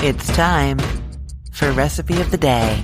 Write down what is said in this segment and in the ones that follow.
It's time for Recipe of the Day.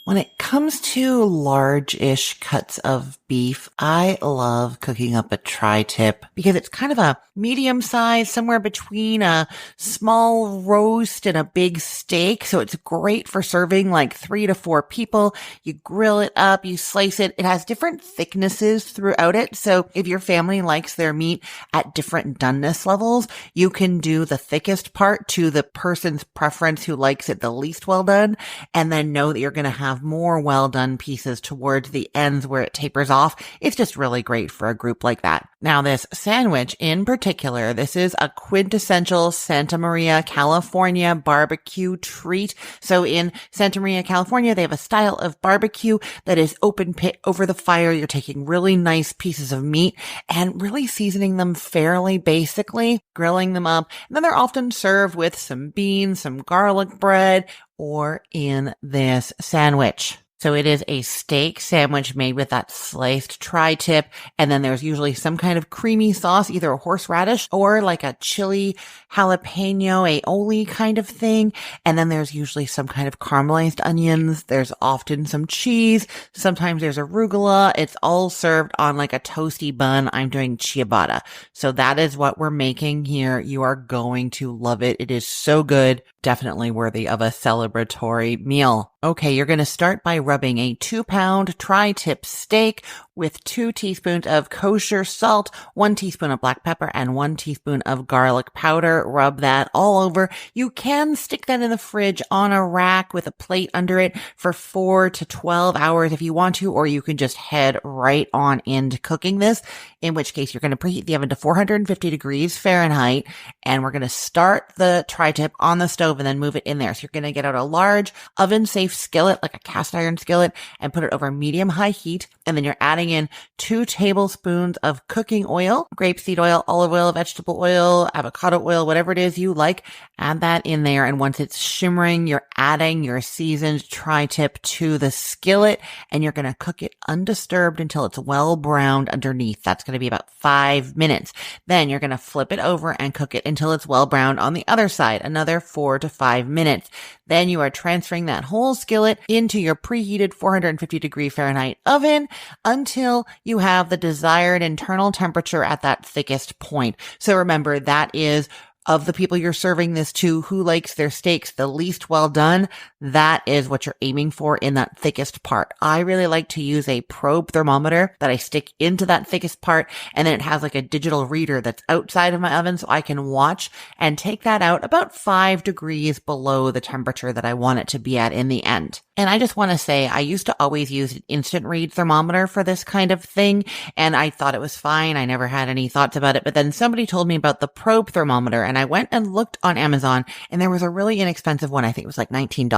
When it comes to large-ish cuts of beef, I love cooking up a tri-tip because it's kind of a medium size, somewhere between a small roast and a big steak. So it's great for serving like 3 to 4 people. You grill it up, you slice it. It has different thicknesses throughout it. So if your family likes their meat at different doneness levels, you can do the thickest part to the person's preference who likes it the least well done, and then know that you're going to have more well done pieces towards the ends where it tapers off. It's just really great for a group like that. Now, this sandwich in particular, this is a quintessential Santa Maria, California barbecue treat. So in Santa Maria, California, they have a style of barbecue that is open pit over the fire. You're taking really nice pieces of meat and really seasoning them fairly basically, grilling them up. And then they're often served with some beans, some garlic bread, or in this sandwich. So it is a steak sandwich made with that sliced tri-tip, and then there's usually some kind of creamy sauce, either a horseradish or like a chili jalapeno aioli kind of thing. And then there's usually some kind of caramelized onions. There's often some cheese. Sometimes there's arugula. It's all served on like a toasty bun. I'm doing ciabatta. So that is what we're making here. You are going to love it. It is so good. Definitely worthy of a celebratory meal. Okay, you're going to start by rubbing a 2-pound tri-tip steak with 2 teaspoons of kosher salt, 1 teaspoon of black pepper, and 1 teaspoon of garlic powder. Rub that all over. You can stick that in the fridge on a rack with a plate under it for 4 to 12 hours if you want to, or you can just head right on into cooking this, in which case you're going to preheat the oven to 450 degrees Fahrenheit, and we're going to start the tri-tip on the stove and then move it in there. So you're going to get out a large oven-safe skillet, like a cast iron skillet, and put it over medium-high heat, and then you're adding in 2 tablespoons of cooking oil, grapeseed oil, olive oil, vegetable oil, avocado oil, whatever it is you like. Add that in there, and once it's shimmering, you're adding your seasoned tri-tip to the skillet, and you're going to cook it undisturbed until it's well browned underneath. That's going to be about 5 minutes. Then you're going to flip it over and cook it until it's well browned on the other side, another 4 to 5 minutes. Then you are transferring that whole skillet into your preheated 450 degree Fahrenheit oven until you have the desired internal temperature at that thickest point. So remember, that is, of the people you're serving this to, who likes their steaks the least well done, that is what you're aiming for in that thickest part. I really like to use a probe thermometer that I stick into that thickest part, and then it has like a digital reader that's outside of my oven, so I can watch and take that out about 5 degrees below the temperature that I want it to be at in the end. And I just want to say, I used to always use an instant read thermometer for this kind of thing, and I thought it was fine. I never had any thoughts about it, but then somebody told me about the probe thermometer, and I went and looked on Amazon, and there was a really inexpensive one. I think it was like $19.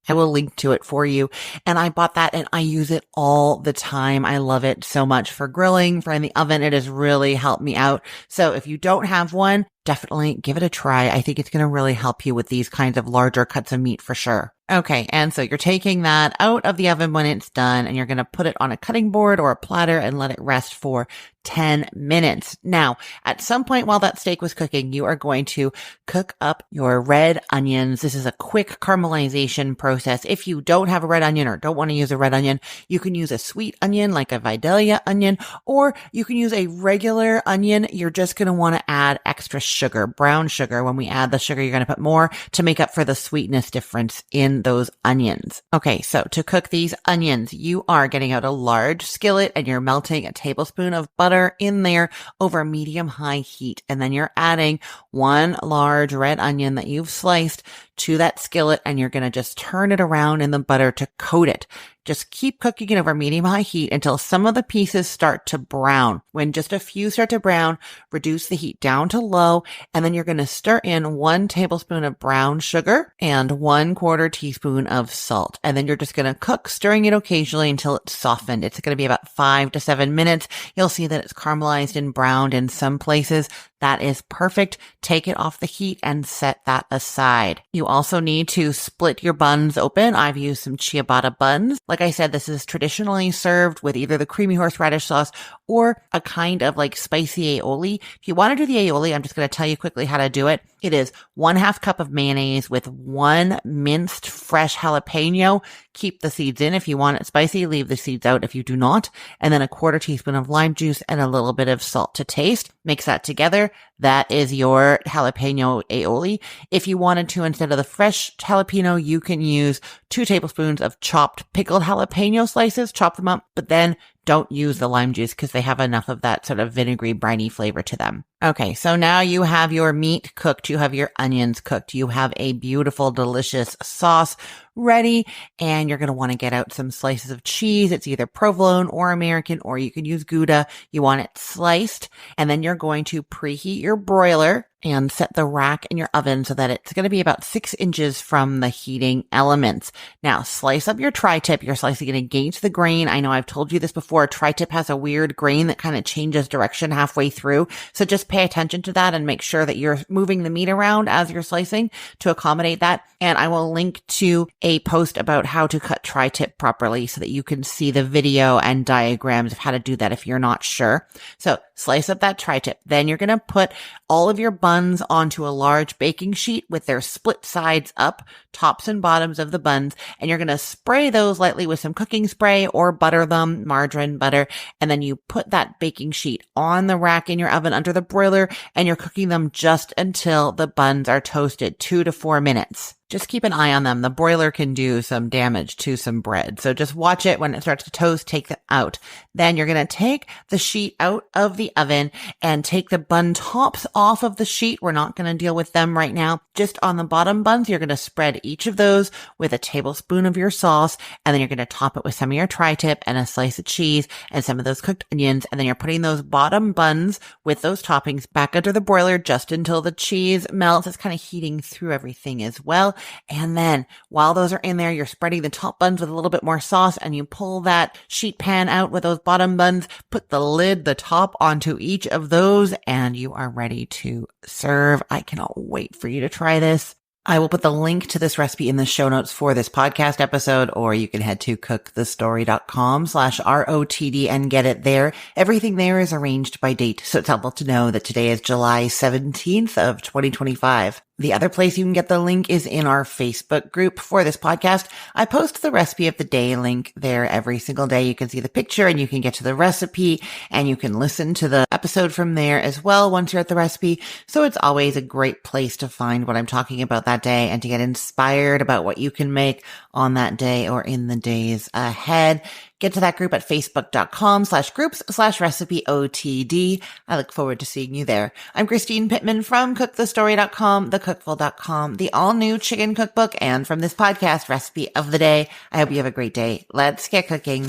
I will link to it for you. And I bought that, and I use it all the time. I love it so much for grilling, for in the oven. It has really helped me out. So if you don't have one, definitely give it a try. I think it's going to really help you with these kinds of larger cuts of meat for sure. Okay, and so you're taking that out of the oven when it's done, and you're going to put it on a cutting board or a platter and let it rest for 10 minutes. Now, at some point while that steak was cooking, you are going to cook up your red onions. This is a quick caramelization process. If you don't have a red onion or don't want to use a red onion, you can use a sweet onion like a Vidalia onion, or you can use a regular onion. You're just going to want to add extra sugar, brown sugar. When we add the sugar, you're going to put more to make up for the sweetness difference in those onions. Okay, so to cook these onions, you are getting out a large skillet and you're melting a tablespoon of butter in there over medium-high heat. And then you're adding 1 large red onion that you've sliced to that skillet, and you're going to just turn it around in the butter to coat it. Just keep cooking it over medium-high heat until some of the pieces start to brown. When just a few start to brown, reduce the heat down to low, and then you're going to stir in 1 tablespoon of brown sugar and 1/4 teaspoon of salt. And then you're just going to cook, stirring it occasionally until it's softened. It's going to be about 5 to 7 minutes. You'll see that it's caramelized and browned in some places. That is perfect. Take it off the heat and set that aside. You also need to split your buns open. I've used some ciabatta buns. Like I said, this is traditionally served with either the creamy horseradish sauce or a kind of like spicy aioli. If you want to do the aioli, I'm just going to tell you quickly how to do it. It is 1/2 cup of mayonnaise with 1 minced fresh jalapeno. Keep the seeds in if you want it spicy. Leave the seeds out if you do not. And then a 1/4 teaspoon of lime juice and a little bit of salt to taste. Mix that together. That is your jalapeno aioli. If you wanted to, instead of the fresh jalapeno, you can use 2 tablespoons of chopped pickled jalapeno slices. Chop them up, but then don't use the lime juice because they have enough of that sort of vinegary, briny flavor to them. Okay, so now you have your meat cooked, you have your onions cooked, you have a beautiful, delicious sauce ready, and you're going to want to get out some slices of cheese. It's either provolone or American, or you can use Gouda. You want it sliced, and then you're going to preheat your broiler and set the rack in your oven so that it's going to be about 6 inches from the heating elements. Now, slice up your tri-tip. You're slicing it against the grain. I know I've told you this before. Tri-tip has a weird grain that kind of changes direction halfway through. So just pay attention to that and make sure that you're moving the meat around as you're slicing to accommodate that. And I will link to a post about how to cut tri-tip properly so that you can see the video and diagrams of how to do that if you're not sure. So slice up that tri-tip. Then you're going to put all of your buns onto a large baking sheet with their split sides up, tops and bottoms of the buns, and you're going to spray those lightly with some cooking spray or butter them, margarine, butter, and then you put that baking sheet on the rack in your oven under the broiler, and you're cooking them just until the buns are toasted, 2 to 4 minutes. Just keep an eye on them. The broiler can do some damage to some bread. So just watch it. When it starts to toast, take them out. Then you're going to take the sheet out of the oven and take the bun tops off of the sheet. We're not going to deal with them right now. Just on the bottom buns, you're going to spread each of those with a tablespoon of your sauce. And then you're going to top it with some of your tri-tip and a slice of cheese and some of those cooked onions. And then you're putting those bottom buns with those toppings back under the broiler just until the cheese melts. It's kind of heating through everything as well. And then while those are in there, you're spreading the top buns with a little bit more sauce, and you pull that sheet pan out with those bottom buns, put the lid, the top onto each of those, and you are ready to serve. I cannot wait for you to try this. I will put the link to this recipe in the show notes for this podcast episode, or you can head to cookthestory.com/ROTD and get it there. Everything there is arranged by date, so it's helpful to know that today is July 17th of 2025. The other place you can get the link is in our Facebook group for this podcast. I post the recipe of the day link there every single day. You can see the picture and you can get to the recipe and you can listen to the episode from there as well once you're at the recipe. So it's always a great place to find what I'm talking about that day and to get inspired about what you can make on that day or in the days ahead. Get to that group at facebook.com/groups/recipeotd. I look forward to seeing you there. I'm Christine Pittman from cookthestory.com, thecookful.com, the all-new chicken cookbook, and from this podcast, Recipe of the Day. I hope you have a great day. Let's get cooking.